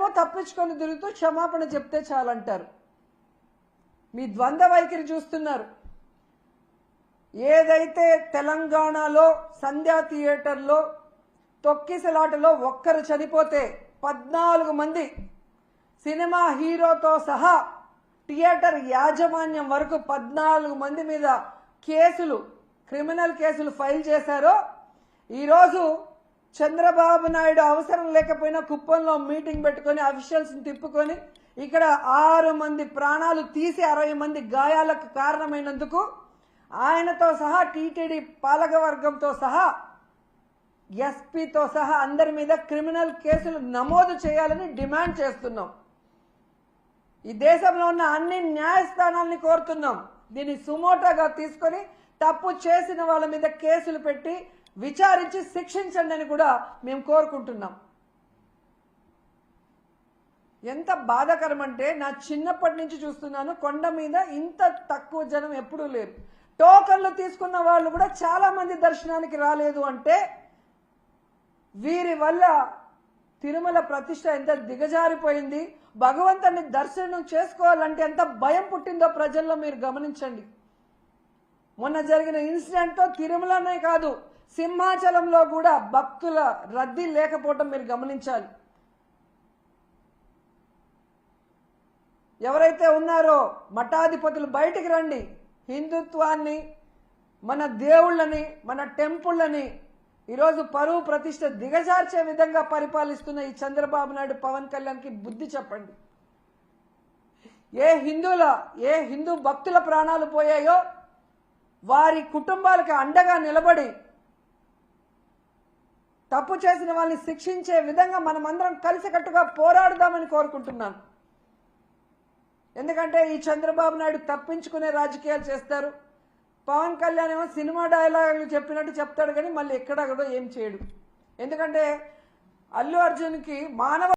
మీరేమో తప్పించుకొని తిరుగుతూ క్షమాపణ చెప్తే చాలంటారు. మీ ద్వంద్వ వైఖరి చూస్తున్నారు. ఏదైతే తెలంగాణలో సంధ్యా థియేటర్లో తొక్కిసలాటలో ఒక్కరు చనిపోతే 14 మంది సినిమా హీరోతో సహా థియేటర్ యాజమాన్యం వరకు 14 మంది మీద కేసులు, క్రిమినల్ కేసులు ఫైల్ చేశారో, ఈరోజు చంద్రబాబు నాయుడు అవసరం లేకపోయినా కుప్పంలో మీటింగ్ పెట్టుకొని అఫీషియల్స్ని తిప్పుకొని ఇక్కడ 6 మంది ప్రాణాలు తీసి 60 మంది గాయాలకు కారణమైనందుకు ఆయనతో సహా టీటీడీ పాలకవర్గంతో సహా ఎస్పీతో సహా అందరి మీద క్రిమినల్ కేసులు నమోదు చేయాలని డిమాండ్ చేస్తున్నాం. ఈ దేశంలో ఉన్న అన్ని న్యాయస్థానాల్ని కోరుతున్నాం. దీన్ని సుమోటోగా తీసుకొని తప్పు చేసిన వాళ్ళ మీద కేసులు పెట్టి విచారించి శిక్షించండి అని కూడా మేము కోరుకుంటున్నాం. ఎంత బాధాకరం అంటే, నా చిన్నప్పటి నుంచి చూస్తున్నాను, కొండ మీద ఇంత తక్కువ జనం ఎప్పుడూ లేరు. టోకన్లు తీసుకున్న వాళ్ళు కూడా చాలా మంది దర్శనానికి రాలేదు అంటే వీరి వల్ల తిరుమల ప్రతిష్ట ఎంత దిగజారిపోయింది, భగవంతుని దర్శనం చేసుకోవాలంటే ఎంత భయం పుట్టిందో ప్రజల్లో మీరు గమనించండి. మొన్న జరిగిన ఇన్సిడెంట్తో తిరుమలనే కాదు, సింహాచలంలో కూడా భక్తుల రద్దీ లేకపోవటం మీరు గమనించాలి. ఎవరైతే ఉన్నారో మఠాధిపతులు బయటికి రండి. హిందుత్వాన్ని, మన దేవుళ్ళని, మన టెంపుళ్ళని ఈరోజు పరువు ప్రతిష్ట దిగజార్చే విధంగా పరిపాలిస్తున్న ఈ చంద్రబాబు నాయుడు, పవన్ కళ్యాణ్కి బుద్ధి చెప్పండి. ఏ హిందూ భక్తుల ప్రాణాలు పోయాయో వారి కుటుంబాలకు అండగా నిలబడి తప్పు చేసిన వాళ్ళని శిక్షించే విధంగా మనమందరం కలిసికట్టుగా పోరాడుదామని కోరుకుంటున్నాను. ఎందుకంటే ఈ చంద్రబాబు నాయుడు తప్పించుకునే రాజకీయాలు చేస్తారు. పవన్ కళ్యాణ్ ఏమో సినిమా డైలాగులు చెప్పినట్టు చెప్తాడు కానీ మళ్ళీ ఎక్కడ కూడా ఏం చేయడు. ఎందుకంటే అల్లు అర్జున్కి మానవ